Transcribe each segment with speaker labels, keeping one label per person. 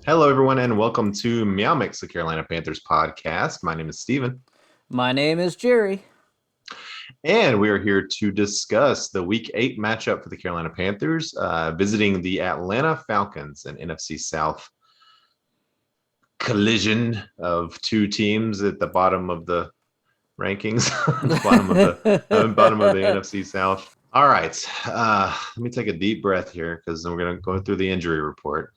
Speaker 1: Hello, everyone, and welcome to MeowMix, the Carolina Panthers podcast. My name is Steven,
Speaker 2: My name is Jerry.
Speaker 1: and we are here to discuss the Week 8 matchup for the Carolina Panthers, visiting the Atlanta Falcons, an NFC South collision of two teams at the bottom of the rankings, the bottom of the NFC South. All right, let me take a deep breath here because we're going to go through the injury report.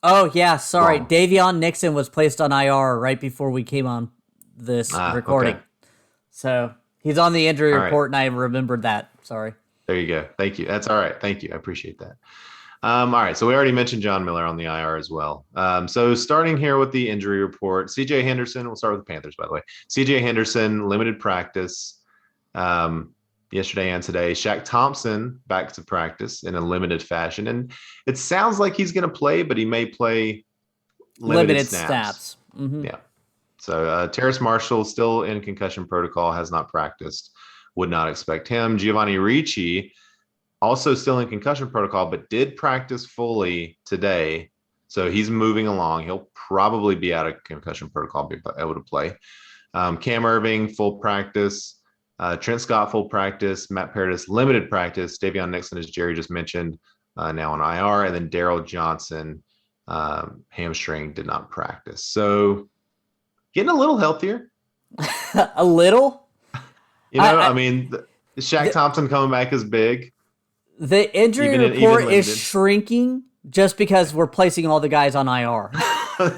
Speaker 2: Oh yeah, sorry.
Speaker 1: Long.
Speaker 2: Davion Nixon was placed on IR right before we came on this recording.
Speaker 1: Okay.
Speaker 2: So he's on the injury
Speaker 1: All right.
Speaker 2: report, and I remembered that. Sorry.
Speaker 1: There you go. Thank you. That's all right. Thank you. I appreciate that. All right. So we already mentioned John Miller on the IR as well. So starting here with the injury report, CJ Henderson, we'll start with the Panthers, by the way. CJ Henderson, limited practice yesterday and today. Shaq Thompson back to practice in a limited fashion. And it sounds like he's going to play, but he may play limited snaps.
Speaker 2: Mm-hmm.
Speaker 1: Yeah. So Terrace Marshall still in concussion protocol, has not practiced. Would not expect him. Giovanni Ricci also still in concussion protocol, but did practice fully today. So he's moving along. He'll probably be out of concussion protocol, be able to play. Cam Irving, full practice. Trent Scott, full practice. Matt Paradis, limited practice. Davion Nixon, as Jerry just mentioned, now on IR. And then Daryl Johnson, hamstring, did not practice. So getting a little healthier.
Speaker 2: A little?
Speaker 1: I mean, Shaq Thompson coming back is big.
Speaker 2: The injury report is shrinking just because we're placing all the guys on IR.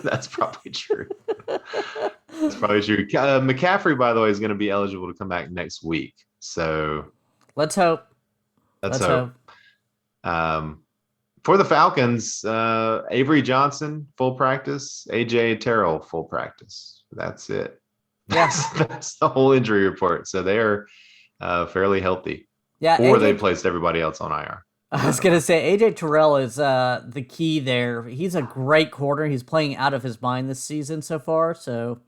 Speaker 1: That's probably true. That's probably true. McCaffrey, by the way, is going to be eligible to come back next week. So
Speaker 2: let's hope.
Speaker 1: Let's hope. For the Falcons, Avery Johnson, full practice. AJ Terrell, full practice. That's it. That's the whole injury report. So they are fairly healthy.
Speaker 2: Yeah,
Speaker 1: or they placed everybody else on IR.
Speaker 2: I was going to say, AJ Terrell is the key there. He's a great corner. He's playing out of his mind this season so far. So,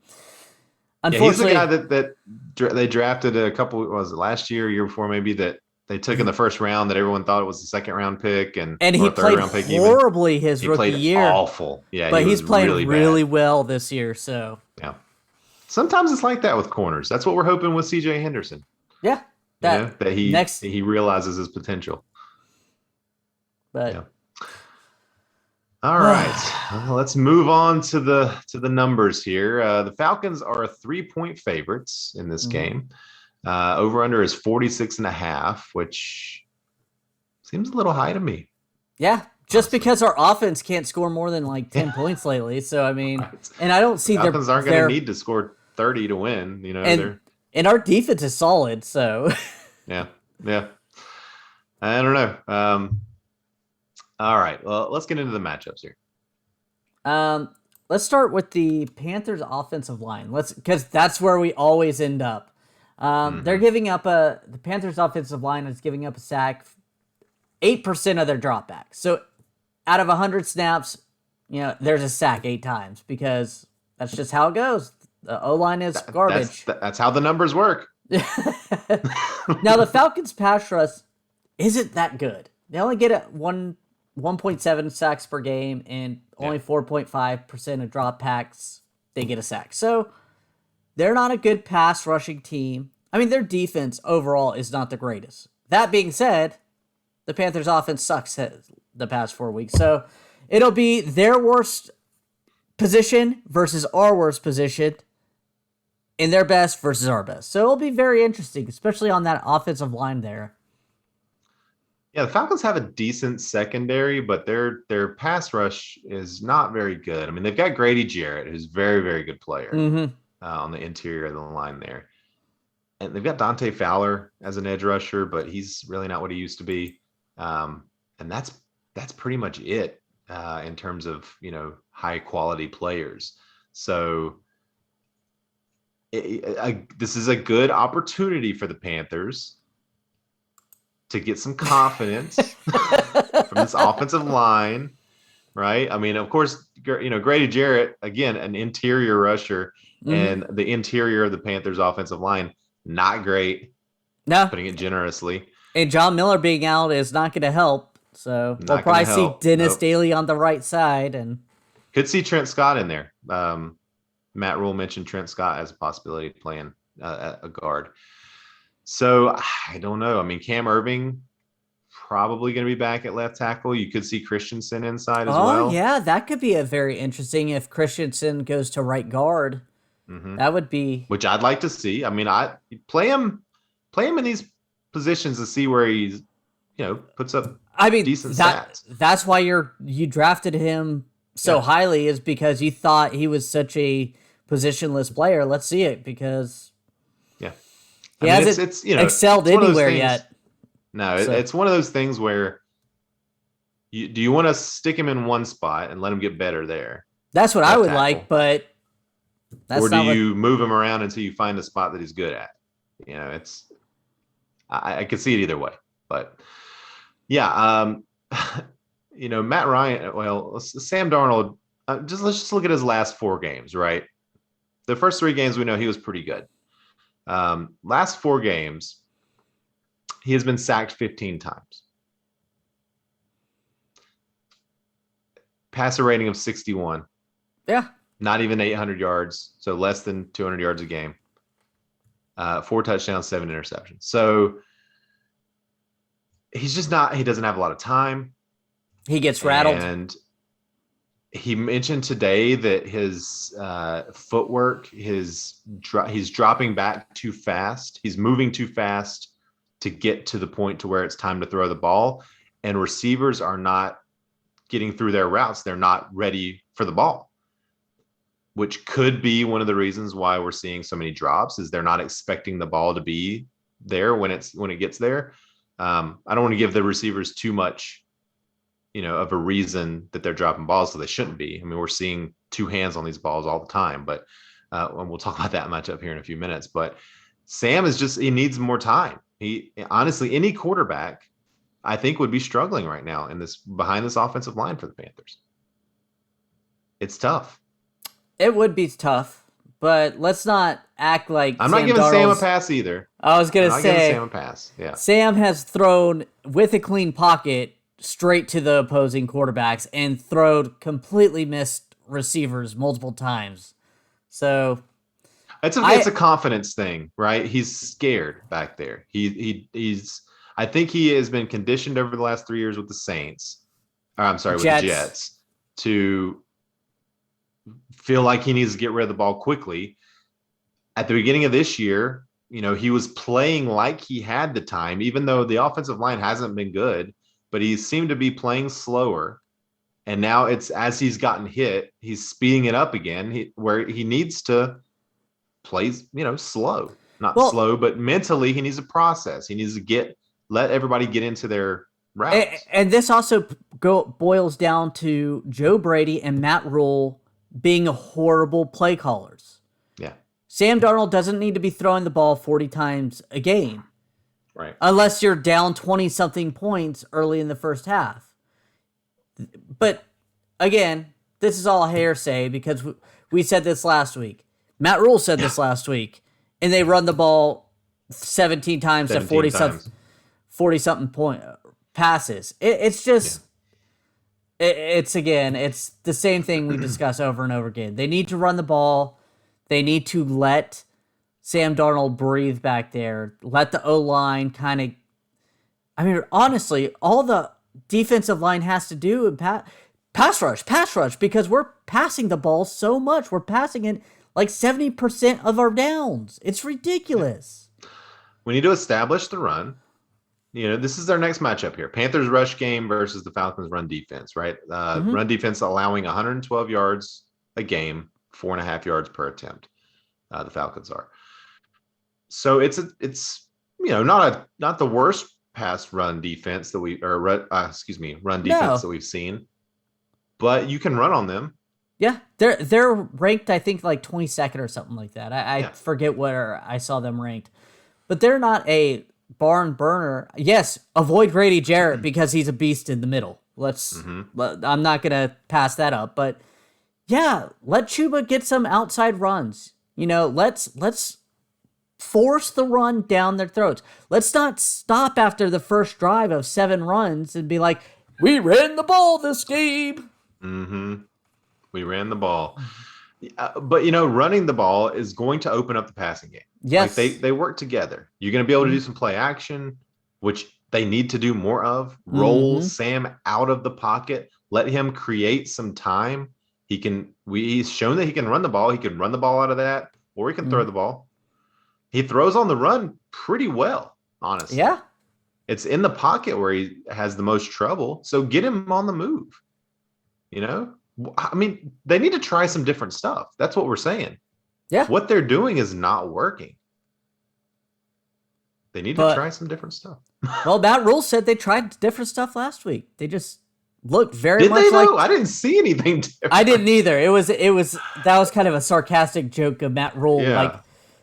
Speaker 1: unfortunately, he's the guy that they drafted a couple, was it last year before maybe, that they took in the first round that everyone thought it was the second round pick. And
Speaker 2: he played horribly his rookie year.
Speaker 1: Awful. Yeah,
Speaker 2: but he's playing really well this year. So,
Speaker 1: yeah. Sometimes it's like that with corners. That's what we're hoping with CJ Henderson.
Speaker 2: Yeah.
Speaker 1: That he realizes his potential.
Speaker 2: But
Speaker 1: yeah. All right, let's move on to the numbers here. The Falcons are 3-point favorites in this game. Over under is 46.5, which seems a little high to me.
Speaker 2: Yeah, just because our offense can't score more than like 10 points lately. So I mean, and I don't see
Speaker 1: the Falcons aren't going to need to score 30 to win.
Speaker 2: And our defense is solid. So
Speaker 1: yeah, I don't know. All right, well, let's get into the matchups here.
Speaker 2: Let's start with the Panthers' offensive line. Because that's where we always end up. They're giving up the Panthers' offensive line is giving up a sack 8% of their dropbacks. So out of 100 snaps, there's a sack 8 times because that's just how it goes. The O-line is garbage.
Speaker 1: That's how the numbers work.
Speaker 2: Now the Falcons' pass rush isn't that good. They only get 1.7 sacks per game, and only 4.5% of dropbacks they get a sack. So they're not a good pass rushing team. I mean, their defense overall is not the greatest. That being said, the Panthers' offense sucks the past 4 weeks. So it'll be their worst position versus our worst position, and their best versus our best. So it'll be very interesting, especially on that offensive line there.
Speaker 1: Yeah, the Falcons have a decent secondary, but their pass rush is not very good. I mean, they've got Grady Jarrett, who's a very, very good player on the interior of the line there. And they've got Dante Fowler as an edge rusher, but he's really not what he used to be. And that's pretty much it in terms of, high quality players. So this is a good opportunity for the Panthers to get some confidence from this offensive line, right? I mean, of course, Grady Jarrett, again, an interior rusher, and the interior of the Panthers offensive line, not great.
Speaker 2: No.
Speaker 1: Putting it generously.
Speaker 2: And John Miller being out is not going to help. So we'll
Speaker 1: Not gonna
Speaker 2: probably see
Speaker 1: help.
Speaker 2: Dennis
Speaker 1: Nope.
Speaker 2: Daly on the right side, and
Speaker 1: Could see Trent Scott in there. Matt Rule mentioned Trent Scott as a possibility playing at a guard. So I don't know. I mean, Cam Irving probably going to be back at left tackle. You could see Christensen inside as well.
Speaker 2: yeah, that could be a very interesting if Christensen goes to right guard. That would be,
Speaker 1: which I'd like to see. I mean, I play him in these positions to see where he's, puts up decent stats.
Speaker 2: That's why you drafted him so highly, is because you thought he was such a positionless player. Let's see it, because he hasn't excelled anywhere yet.
Speaker 1: No, it's one of those things where do you want to stick him in one spot and let him get better there?
Speaker 2: That's what I would like, but
Speaker 1: or do you move him around until you find a spot that he's good at? I could see it either way, but yeah, Matt Ryan. Well, Sam Darnold. Let's just look at his last 4 games. Right, the first 3 games we know he was pretty good. Last 4 games, he has been sacked 15 times. Passer rating of 61.
Speaker 2: Yeah.
Speaker 1: Not even 800 yards, so less than 200 yards a game. 4 touchdowns, 7 interceptions. So he's just not. He doesn't have a lot of time.
Speaker 2: He gets rattled.
Speaker 1: And he mentioned today that his footwork, he's dropping back too fast. He's moving too fast to get to the point to where it's time to throw the ball, and receivers are not getting through their routes. They're not ready for the ball, which could be one of the reasons why we're seeing so many drops, is they're not expecting the ball to be there when it gets there. I don't want to give the receivers too much, of a reason that they're dropping balls, so they shouldn't be. I mean, we're seeing 2 hands on these balls all the time, but and we'll talk about that matchup here in a few minutes. But Sam he needs more time. He honestly, any quarterback, I think, would be struggling right now behind this offensive line for the Panthers. It's tough.
Speaker 2: It would be tough, but let's not act like
Speaker 1: I'm not giving Sam a pass either.
Speaker 2: I was going to say
Speaker 1: Sam a pass. Yeah.
Speaker 2: Sam has thrown with a clean pocket straight to the opposing quarterbacks and thrown completely missed receivers multiple times. So
Speaker 1: it's a confidence thing, right? He's scared back there. He's I think he has been conditioned over the last 3 years with the Saints. With the Jets, to feel like he needs to get rid of the ball quickly. At the beginning of this year, he was playing like he had the time, even though the offensive line hasn't been good, but he seemed to be playing slower. And now it's, as he's gotten hit, he's speeding it up again, where he needs to play, slow. Not slow, but mentally he needs to process. He needs to let everybody get into their routes.
Speaker 2: And this also boils down to Joe Brady and Matt Rule being horrible play callers.
Speaker 1: Yeah.
Speaker 2: Sam Darnold doesn't need to be throwing the ball 40 times a game.
Speaker 1: Right.
Speaker 2: Unless you're down 20-something points early in the first half. But, again, this is all hearsay because we said this last week. Matt Rule said this last week. And they run the ball 17 times to 40-something point passes. It's just... It's the same thing we discuss over and over again. They need to run the ball. They need to let Sam Darnold breathe back there. Let the O-line kind of... I mean, honestly, all the defensive line has to do is pass rush, because we're passing the ball so much. We're passing it like 70% of our downs. It's ridiculous.
Speaker 1: We need to establish the run. This is our next matchup here. Panthers rush game versus the Falcons run defense, right? Run defense allowing 112 yards a game, 4.5 yards per attempt. The Falcons are. So it's not the worst pass run defense that run defense that we've seen, but you can run on them.
Speaker 2: Yeah, they're ranked, I think, like 22nd or something like that. I forget where I saw them ranked, but they're not a barn burner. Yes, avoid Grady Jarrett because he's a beast in the middle. I'm not gonna pass that up, but yeah, let Chuba get some outside runs. Let's force the run down their throats. Let's not stop after the first drive of 7 runs and be like, We ran the ball this game.
Speaker 1: Mm-hmm. We ran the ball. But, running the ball is going to open up the passing game.
Speaker 2: Yes.
Speaker 1: Like they work together. You're going to be able to do some play action, which they need to do more of. Roll Sam out of the pocket. Let him create some time. He's shown that he can run the ball. He can run the ball out of that, or he can throw the ball. He throws on the run pretty well, honestly.
Speaker 2: Yeah.
Speaker 1: It's in the pocket where he has the most trouble. So get him on the move. I mean, they need to try some different stuff. That's what we're saying.
Speaker 2: Yeah.
Speaker 1: What they're doing is not working. They need to try some different stuff.
Speaker 2: Well, Matt Rule said they tried different stuff last week. They just looked very much
Speaker 1: Did they
Speaker 2: like.
Speaker 1: though? I didn't see anything different.
Speaker 2: I didn't either. It was that was kind of a sarcastic joke of Matt Rule, like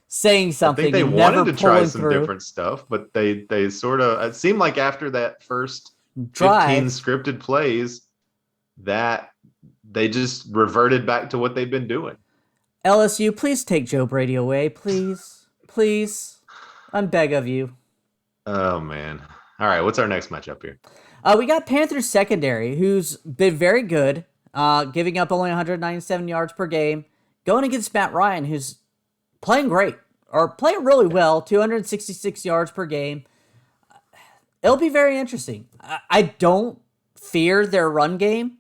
Speaker 2: saying something.
Speaker 1: I think they
Speaker 2: and
Speaker 1: wanted
Speaker 2: never
Speaker 1: to try some
Speaker 2: through.
Speaker 1: different stuff, but they sort of. It seemed like after that first
Speaker 2: drive,
Speaker 1: 15 scripted plays, that they just reverted back to what they've been doing.
Speaker 2: LSU, please take Joe Brady away, please, please. I'm beg of you.
Speaker 1: Oh man! All right, what's our next matchup here?
Speaker 2: We got Panthers secondary, who's been very good, giving up only 197 yards per game, going against Matt Ryan, who's playing great, or playing really well, 266 yards per game. It'll be very interesting. I don't fear their run game.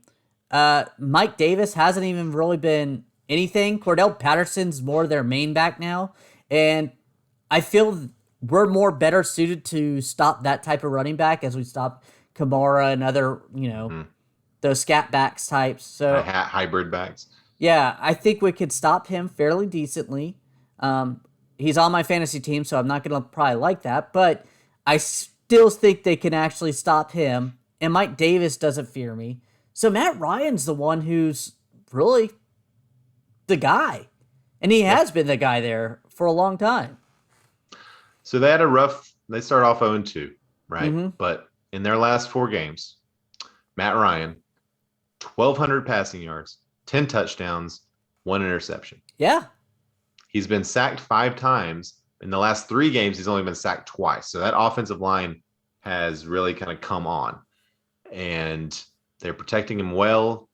Speaker 2: Mike Davis hasn't even really been anything. Cordell Patterson's more their main back now, and I feel we're more better suited to stop that type of running back as we stop Kamara and other, those scat backs types. So
Speaker 1: hybrid backs.
Speaker 2: Yeah, I think we could stop him fairly decently. He's on my fantasy team, so I'm not going to probably like that, but I still think they can actually stop him, and Mike Davis doesn't fear me. So Matt Ryan's the one who's really the guy, and he has been the guy there for a long time.
Speaker 1: So they start off 0-2, right? Mm-hmm. But in their last 4 games, Matt Ryan, 1,200 passing yards, 10 touchdowns, 1 interception.
Speaker 2: Yeah.
Speaker 1: He's been sacked 5 times. In the last 3 games, he's only been sacked twice. So that offensive line has really kind of come on. And they're protecting him well.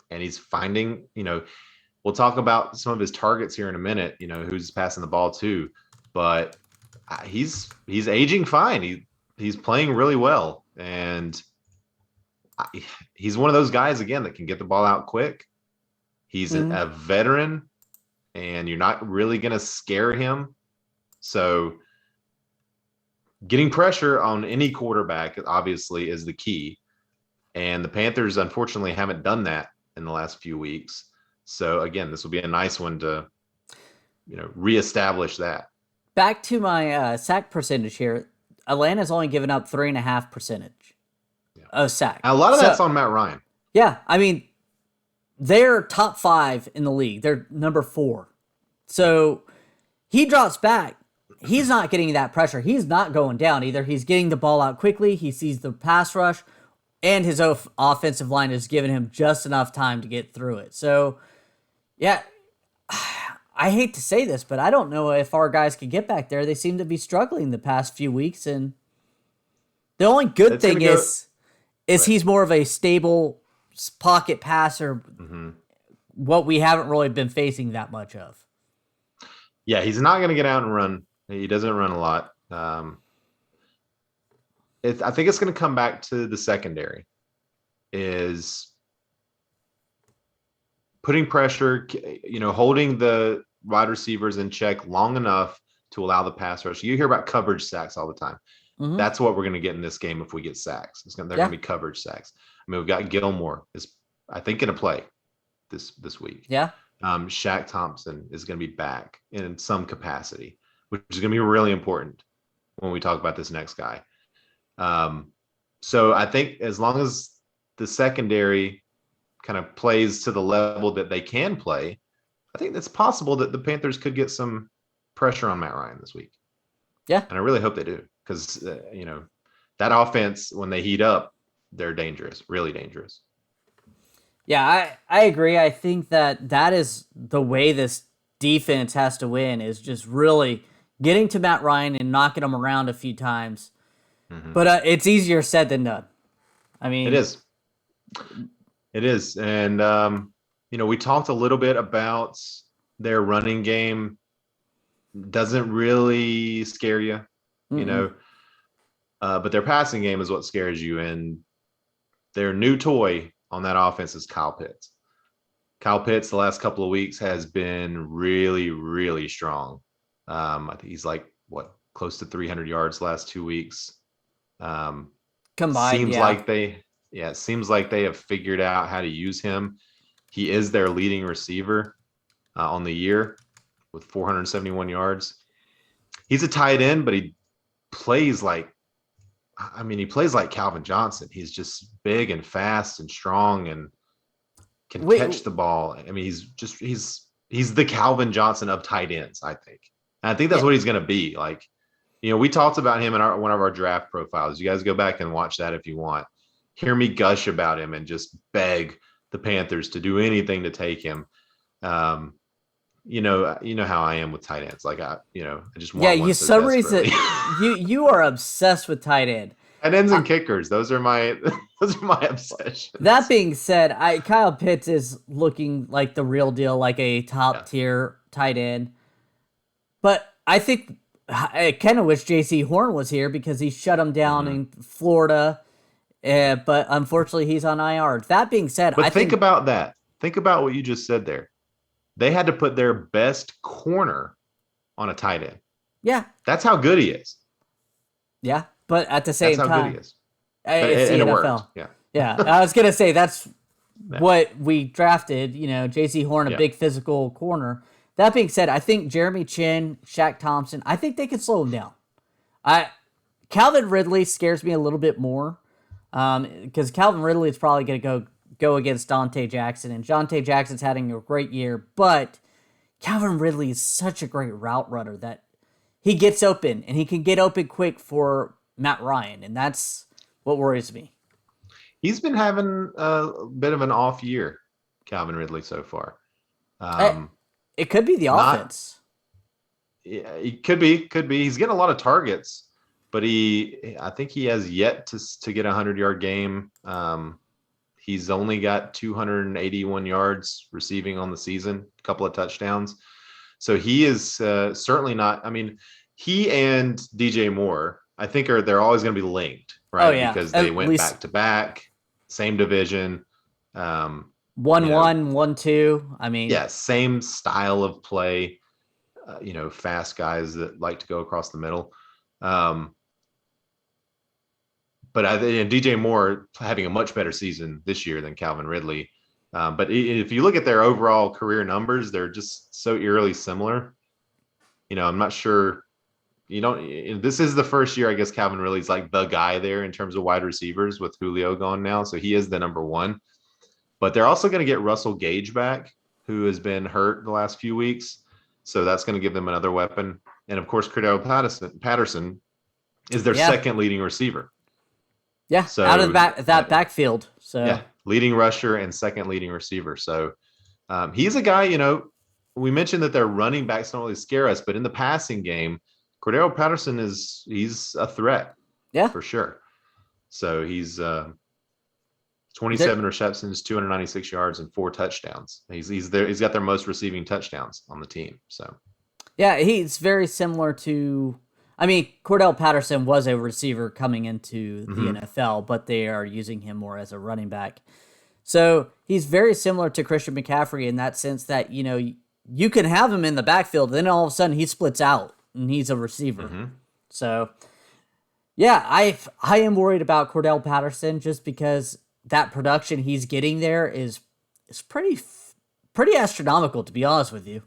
Speaker 1: And he's finding, we'll talk about some of his targets here in a minute, who's passing the ball to. But he's aging fine. He's playing really well. And he's one of those guys, again, that can get the ball out quick. He's a veteran, and you're not really going to scare him. So getting pressure on any quarterback, obviously, is the key. And the Panthers, unfortunately, haven't done that in the last few weeks. So, again, this will be a nice one to, reestablish that.
Speaker 2: Back to my sack percentage here. Atlanta's only given up 3.5% of sack.
Speaker 1: A lot of that's on Matt Ryan.
Speaker 2: Yeah, I mean, they're top 5 in the league. They're number 4. So he drops back. He's not getting that pressure. He's not going down either. He's getting the ball out quickly. He sees the pass rush, and his offensive line has given him just enough time to get through it. So, yeah, I hate to say this, but I don't know if our guys can get back there. They seem to be struggling the past few weeks, and the only good thing is he's more of a stable pocket passer, what we haven't really been facing that much of.
Speaker 1: Yeah, he's not going to get out and run. He doesn't run a lot. I think it's going to come back to the secondary, is putting pressure, holding the wide receivers in check long enough to allow the pass rush. You hear about coverage sacks all the time. Mm-hmm. That's what we're going to get in this game if we get sacks. They're going to be coverage sacks. I mean, we've got Gilmore is, I think, going to play this week.
Speaker 2: Yeah.
Speaker 1: Shaq Thompson is going to be back in some capacity, which is going to be really important when we talk about this next guy. So I think as long as the secondary kind of plays to the level that they can play, I think it's possible that the Panthers could get some pressure on Matt Ryan this week.
Speaker 2: Yeah. And
Speaker 1: I really hope they do, because, that offense, when they heat up, they're dangerous, really dangerous.
Speaker 2: Yeah, I agree. I think that is the way this defense has to win, is just really getting to Matt Ryan and knocking him around a few times. Mm-hmm. But it's easier said than done. I
Speaker 1: It
Speaker 2: mean,
Speaker 1: is. It is. And, we talked a little bit about their running game doesn't really scare you, you
Speaker 2: mm-mm.
Speaker 1: know, but their passing game is what scares you. And their new toy on that offense is Kyle Pitts. Kyle Pitts, the last couple of weeks, has been really, really strong. I think he's like, close to 300 yards last 2 weeks. Um,
Speaker 2: Combined,
Speaker 1: seems
Speaker 2: yeah.
Speaker 1: like it seems like they have figured out how to use him. He is their leading receiver on the year with 471 yards. He's a tight end, but plays like, he plays like Calvin Johnson. He's just big and fast and strong and can
Speaker 2: Wait,
Speaker 1: catch the ball. He's the Calvin Johnson of tight ends, I think. And I think that's
Speaker 2: yeah,
Speaker 1: what he's going to be. Like, we talked about him in one of our draft profiles. You guys go back and watch that if you want. Hear me gush about him and just beg the Panthers to do anything to take him. How I am with tight ends. Like, I just
Speaker 2: yeah.
Speaker 1: want
Speaker 2: You
Speaker 1: one so
Speaker 2: some reason
Speaker 1: desperately.
Speaker 2: you are obsessed with tight end.
Speaker 1: Tight ends
Speaker 2: Uh,
Speaker 1: and kickers. Those are my obsessions.
Speaker 2: that being said, Kyle Pitts is looking like the real deal, like a top
Speaker 1: Yeah.
Speaker 2: tier tight end. But I think I kind of wish J.C. Horn was here because he shut him down
Speaker 1: Mhm.
Speaker 2: in Florida. But unfortunately, he's on IR. That being said,
Speaker 1: But
Speaker 2: I
Speaker 1: think
Speaker 2: think
Speaker 1: about that. Think about what you just said there. They had to put their best corner on a tight end.
Speaker 2: yeah,
Speaker 1: That's how good he is.
Speaker 2: yeah. But at the
Speaker 1: That's
Speaker 2: same
Speaker 1: how good he
Speaker 2: time,
Speaker 1: is.
Speaker 2: it's the
Speaker 1: And it worked.
Speaker 2: NFL.
Speaker 1: Yeah.
Speaker 2: Yeah, I was gonna say that's
Speaker 1: Yeah.
Speaker 2: what we drafted. J.C. Horn, a
Speaker 1: Yeah.
Speaker 2: big physical corner. That being said, I think Jeremy Chin, Shaq Thompson, I think they could slow him down. I Calvin Ridley scares me a little bit more because Calvin Ridley is probably going to go against Dante Jackson, and Dante Jackson's having a great year, but Calvin Ridley is such a great route runner that he gets open, and he can get open quick for Matt Ryan, and that's what worries me.
Speaker 1: He's been having a bit of an off year, Calvin Ridley, so far.
Speaker 2: I, it could be the
Speaker 1: Not
Speaker 2: offense.
Speaker 1: Yeah, it could be. He's getting a lot of targets, but I think he has yet to get a 100-yard game. He's only got 281 yards receiving on the season, a couple of touchdowns. So he is certainly not. I mean, he and DJ Moore, I think they're always going to be linked,
Speaker 2: Oh
Speaker 1: right?
Speaker 2: yeah,
Speaker 1: Because they
Speaker 2: at
Speaker 1: went
Speaker 2: least
Speaker 1: back to back, same division. Um,
Speaker 2: one
Speaker 1: you know,
Speaker 2: one one two. I mean,
Speaker 1: yeah, same style of play. Fast guys that like to go across the middle. Um, but DJ Moore having a much better season this year than Calvin Ridley. But if you look at their overall career numbers, they're just so eerily similar. I'm not sure. This is the first year, I guess, Calvin Ridley's like the guy there in terms of wide receivers with Julio gone now. So he is the number one. But they're also going to get Russell Gage back, who has been hurt the last few weeks. So that's going to give them another weapon. And of course, Cordero Patterson is their
Speaker 2: yeah,
Speaker 1: second leading receiver.
Speaker 2: yeah, out of
Speaker 1: So
Speaker 2: that backfield. So
Speaker 1: yeah, leading rusher and second leading receiver. So he's a guy, we mentioned that their running backs don't really scare us, but in the passing game, Cordero Patterson he's a threat
Speaker 2: yeah,
Speaker 1: for sure. So he's 27
Speaker 2: they're-
Speaker 1: receptions, 296 yards, and 4 touchdowns. He's there. He's got their most receiving touchdowns on the team. So
Speaker 2: yeah, he's very similar to. I mean, Cordell Patterson was a receiver coming into the NFL, but they are using him more as a running back. So he's very similar to Christian McCaffrey in that sense that you can have him in the backfield, then all of a sudden he splits out and he's a receiver. So yeah, I am worried about Cordell Patterson just because that production he's getting there is pretty astronomical, to be honest with you.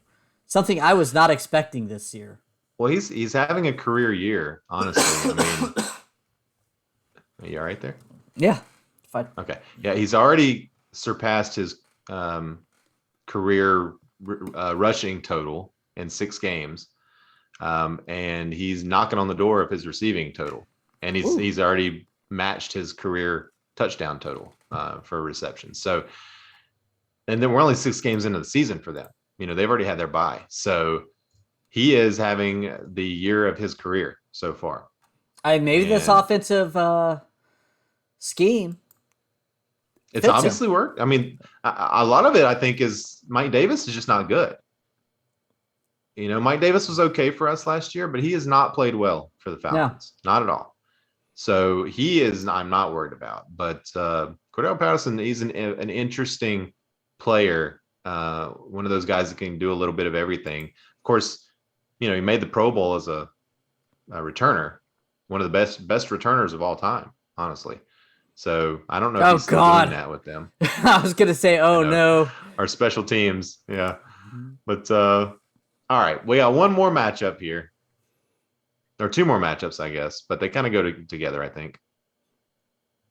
Speaker 2: Something I was not expecting this year.
Speaker 1: Well, he's having a career year, honestly. I mean, are you all right there?
Speaker 2: Yeah, fine.
Speaker 1: Okay. Yeah, he's already surpassed his career rushing total in 6 games, and he's knocking on the door of his receiving total, and he's already matched his career touchdown total for reception. So, and then we're only 6 games into the season for them. They've already had their bye, so he is having the year of his career so far.
Speaker 2: Maybe this offensive scheme
Speaker 1: It's obviously worked. I mean, a lot of it, I think, is Mike Davis is just not good. Mike Davis was okay for us last year, but he has not played well for the Falcons. No. Not at all. So I'm not worried about. But Cordell Patterson, he's an interesting player. One of those guys that can do a little bit of everything. Of course, he made the Pro Bowl as a returner, one of the best returners of all time, honestly. So I don't know if he's still doing that with them.
Speaker 2: I was gonna say, no.
Speaker 1: Our special teams, yeah. But all right, we got one more matchup here, or two more matchups, I guess, but they kind of go together, I think.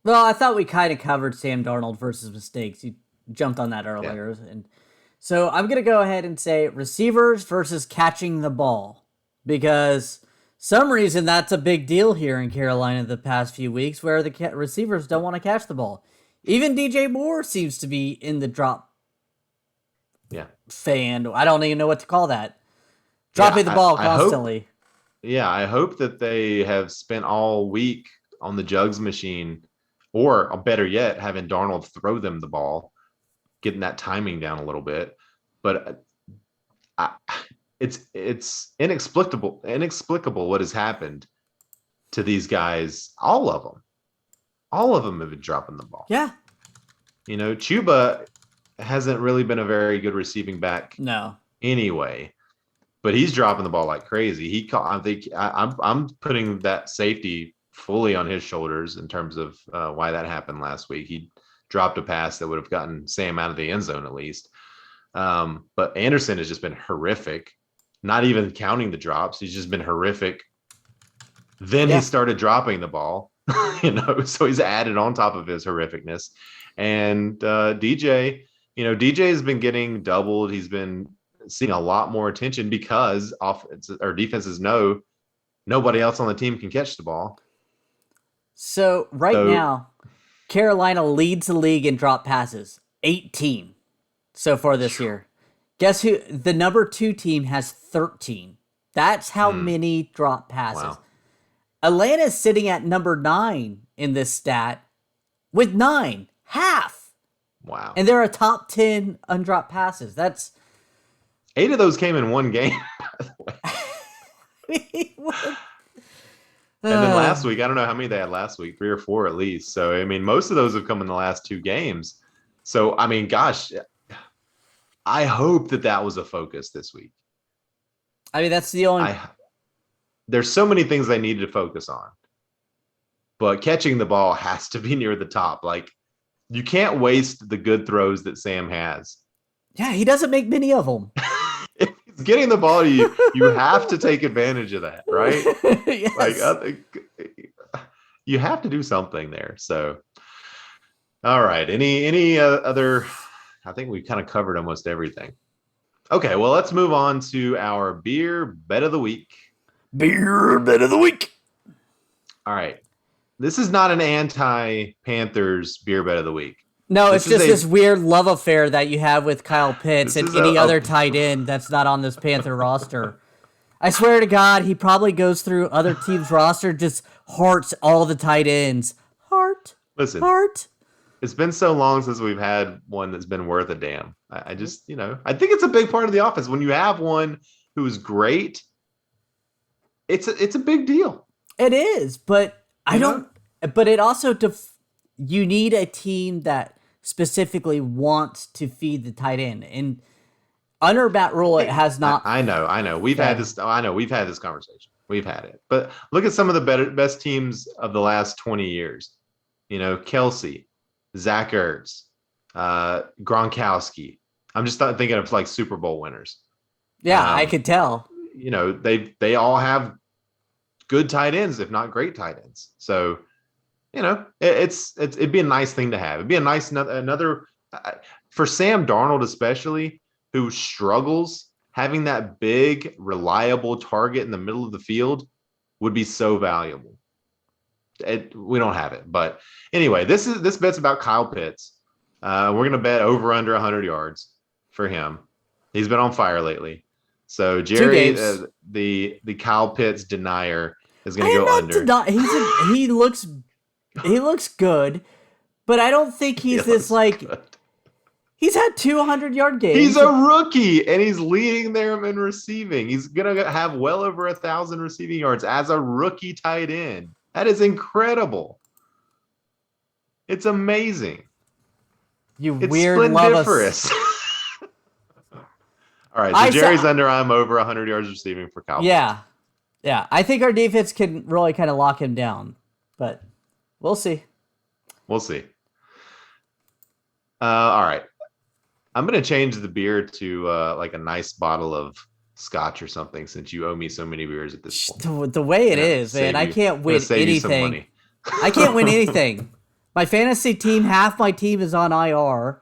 Speaker 2: Well, I thought we kind of covered Sam Darnold versus mistakes. You jumped on that earlier, and so I'm gonna go ahead and say receivers versus catching the ball, because some reason that's a big deal here in Carolina the past few weeks, where the receivers don't want to catch the ball. Even DJ Moore seems to be in the drop. Fan. I don't even know what to call that. Dropping the ball constantly.
Speaker 1: I hope that they have spent all week on the jugs machine, or better yet, having Darnold throw them the ball, getting that timing down a little bit. But it's inexplicable what has happened to these guys. All of them have been dropping the ball.
Speaker 2: Yeah.
Speaker 1: Chuba hasn't really been a very good receiving back.
Speaker 2: No.
Speaker 1: Anyway, but he's dropping the ball like crazy. I'm putting that safety fully on his shoulders in terms of why that happened last week. He dropped a pass that would have gotten Sam out of the end zone at least. But Anderson has just been horrific. Not even counting the drops, he's just been horrific. Then he started dropping the ball, so he's added on top of his horrificness. And DJ has been getting doubled. He's been seeing a lot more attention because defenses know nobody else on the team can catch the ball.
Speaker 2: So now, Carolina leads the league in drop passes, 18 so far this year. Guess who? The number 2 team has 13. That's how many drop passes. Wow. Atlanta's sitting at number 9 in this stat with 9, half.
Speaker 1: Wow.
Speaker 2: And they're a top 10 undropped passes. That's
Speaker 1: 8 of those came in one game, by the way. And then last week, I don't know how many they had last week, 3 or 4 at least. So, I mean, most of those have come in the last 2 games. So, I mean, gosh, I hope that was a focus this week.
Speaker 2: I mean, that's the only...
Speaker 1: There's so many things they need to focus on. But catching the ball has to be near the top. Like, you can't waste the good throws that Sam has.
Speaker 2: Yeah, he doesn't make many of them.
Speaker 1: If he's getting the ball to you, you have to take advantage of that, right?
Speaker 2: Yes.
Speaker 1: Like, you have to do something there. So, all right. Any other? I think we kind of covered almost everything. Okay, well, let's move on to our beer bet of the week.
Speaker 2: Beer bet of the week.
Speaker 1: All right. This is not an anti-Panthers beer bet of the week.
Speaker 2: No, it's just this weird love affair that you have with Kyle Pitts and any other tight end that's not on this Panther roster. I swear to God, he probably goes through other teams' roster, just hearts all the tight ends. Heart. It's
Speaker 1: been so long since we've had one that's been worth a damn. I just, I think it's a big part of the offense. When you have one who's great, it's a big deal.
Speaker 2: It is, but but it also, you need a team that specifically wants to feed the tight end. And under Matt Rule, it has not.
Speaker 1: I know. We've had this. I know we've had this conversation. We've had it. But look at some of the best teams of the last 20 years. Kelsey, Zach Ertz, Gronkowski. I'm just thinking of like Super Bowl winners.
Speaker 2: Yeah, I could tell.
Speaker 1: They all have good tight ends, if not great tight ends. So, it'd be a nice thing to have. It'd be a nice another for Sam Darnold, especially, who struggles. Having that big, reliable target in the middle of the field would be so valuable. We don't have it, but anyway, this bet's about Kyle Pitts. We're gonna bet over under 100 yards for him. He's been on fire lately. So Jerry, the Kyle Pitts denier, is gonna go under.
Speaker 2: He looks good, But I don't think he's this like. Good. He's had 200-yard games.
Speaker 1: He's a rookie, and he's leading them in receiving. He's gonna have well over 1,000 receiving yards as a rookie tight end. That is incredible. It's amazing.
Speaker 2: It's weird splendiferous.
Speaker 1: All right, so Jerry's under. I'm over 100 yards receiving for Kyle.
Speaker 2: Yeah. I think our defense can really kind of lock him down, but we'll see.
Speaker 1: We'll see. All right, I'm gonna change the beer to like a nice bottle of scotch or something, since you owe me so many beers at this point.
Speaker 2: The way it is, man, I can't win anything. I can't win anything. My fantasy team, half my team is on IR.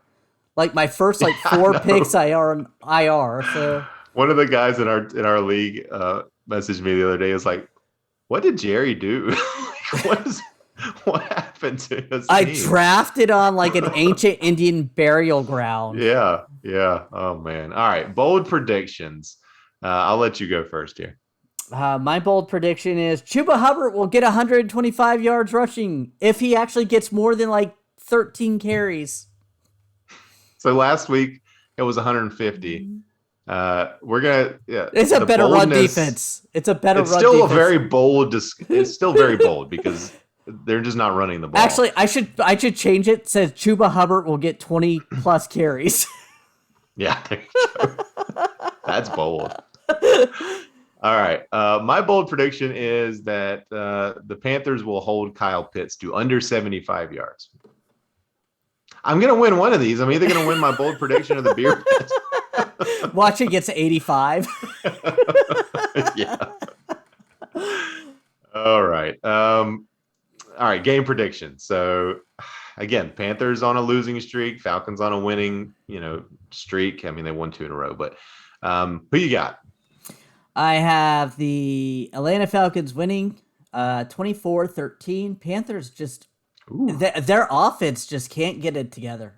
Speaker 2: Like my first 4 picks IR. So
Speaker 1: one of the guys in our league messaged me the other day. Is like, what did Jerry do? What happened to his
Speaker 2: I
Speaker 1: team?
Speaker 2: drafted on like an ancient Indian burial ground.
Speaker 1: Yeah. Oh man. All right. Bold predictions. I'll let you go first here.
Speaker 2: My bold prediction is Chuba Hubbard will get 125 yards rushing if he actually gets more than 13 carries.
Speaker 1: So last week it was 150. We're gonna. Yeah,
Speaker 2: it's a better run defense. It's a better.
Speaker 1: It's still a very bold. It's still very bold because they're just not running the ball.
Speaker 2: Actually, I should change it. It says Chuba Hubbard will get 20 plus carries.
Speaker 1: Yeah, there you go. That's bold. All right. My bold prediction is that the Panthers will hold Kyle Pitts to under 75 yards. I'm going to win one of these. I'm either going to win my bold prediction or the beer pit.
Speaker 2: Watch it gets 85.
Speaker 1: Yeah. All right. All right. Game prediction. So, again, Panthers on a losing streak. Falcons on a winning, streak. I mean, they won 2 in a row. But who you got?
Speaker 2: I have the Atlanta Falcons winning 24-13. Panthers just their offense just can't get it together.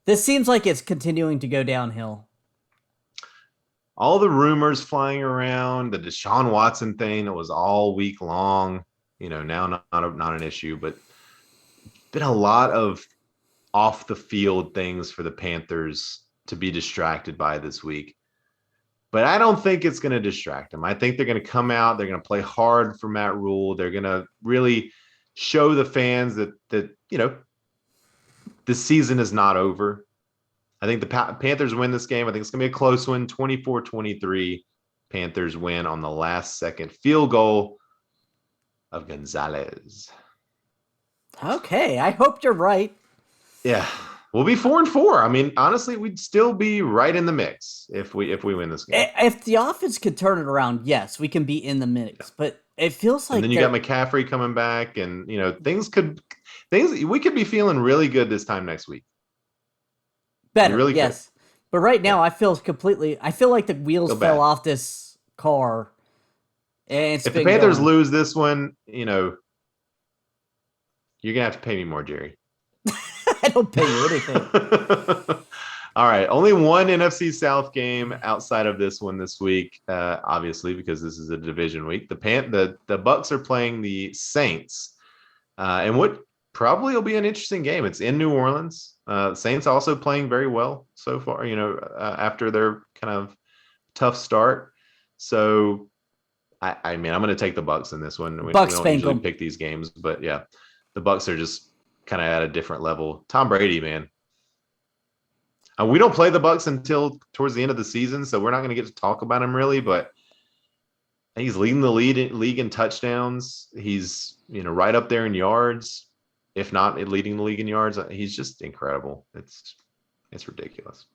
Speaker 2: This seems like it's continuing to go downhill.
Speaker 1: All the rumors flying around, the Deshaun Watson thing that was all week long, now not an issue, but been a lot of off the field things for the Panthers to be distracted by this week. But I don't think it's going to distract them. I think they're going to come out. They're going to play hard for Matt Rule. They're going to really show the fans that the season is not over. I think the Panthers win this game. I think it's going to be a close one, 24-23. Panthers win on the last second field goal of Gonzalez.
Speaker 2: Okay, I hope you're right.
Speaker 1: Yeah. We'll be 4-4. I mean, honestly, we'd still be right in the mix if we win this game.
Speaker 2: If the offense could turn it around, yes, we can be in the mix. But it feels like
Speaker 1: and then you got McCaffrey coming back, and we could be feeling really good this time next week.
Speaker 2: Better, really yes. Could. But right now, I feel like the wheels fell off this car. And
Speaker 1: if the Panthers lose this one, you're gonna have to pay me more, Jerry.
Speaker 2: I don't pay you anything.
Speaker 1: All right. Only one NFC South game outside of this one this week, obviously, because this is a division week. The Bucks are playing the Saints, and what probably will be an interesting game. It's in New Orleans. Saints also playing very well so far, after their kind of tough start. So, I mean, I'm going to take the Bucks in this one. We don't usually pick these games, but yeah, the Bucks are just kind of at a different level. Tom Brady, man. We don't play the Bucks until towards the end of the season, so we're not going to get to talk about him really, but he's leading the league in touchdowns. He's, right up there in yards, if not leading the league in yards. He's just incredible. It's ridiculous.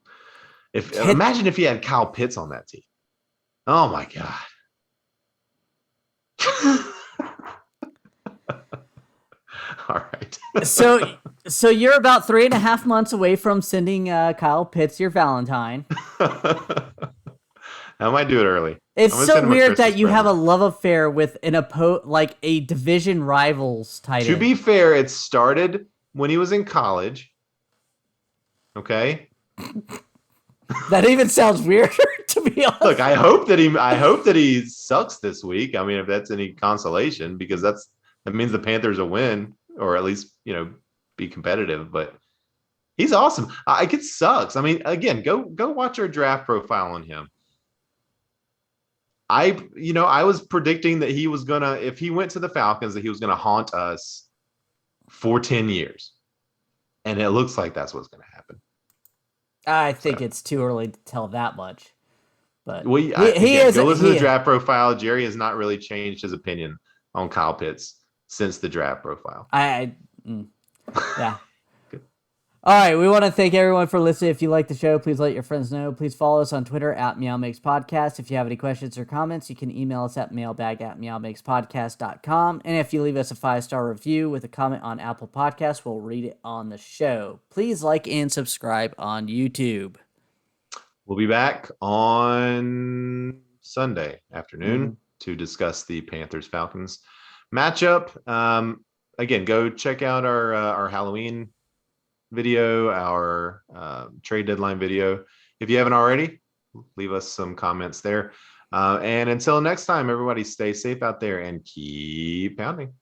Speaker 1: Imagine if he had Kyle Pitts on that team. Oh my God. All right.
Speaker 2: So you're about 3.5 months away from sending Kyle Pitts your Valentine.
Speaker 1: I might do it early.
Speaker 2: It's so weird that you have a love affair with like a division rivals tight end.
Speaker 1: To be fair, it started when he was in college. Okay.
Speaker 2: That even sounds weirder, to be honest.
Speaker 1: Look, I hope that he sucks this week. I mean, if that's any consolation, because that means the Panthers will win, or at least be competitive, but he's awesome. It sucks. I mean, again, go watch our draft profile on him. I was predicting that he was gonna, if he went to the Falcons, that he was gonna haunt us for 10 years. And it looks like that's what's gonna happen.
Speaker 2: I think it's too early to tell that much. But
Speaker 1: go listen to the draft profile. Jerry has not really changed his opinion on Kyle Pitts since the draft profile.
Speaker 2: Yeah. All right, we want to thank everyone for listening. If you like the show, please let your friends know. Please follow us on Twitter at MeowMix Podcast. If you have any questions or comments, you can email us at mailbag@meowmixpodcast.com. And if you leave us a 5-star review with a comment on Apple Podcasts, we'll read it on the show. Please like and subscribe on YouTube.
Speaker 1: We'll be back on Sunday afternoon to discuss the Panthers Falcons matchup. Again, go check out our Halloween video, our trade deadline video. If you haven't already, leave us some comments there. And until next time, everybody stay safe out there and keep pounding.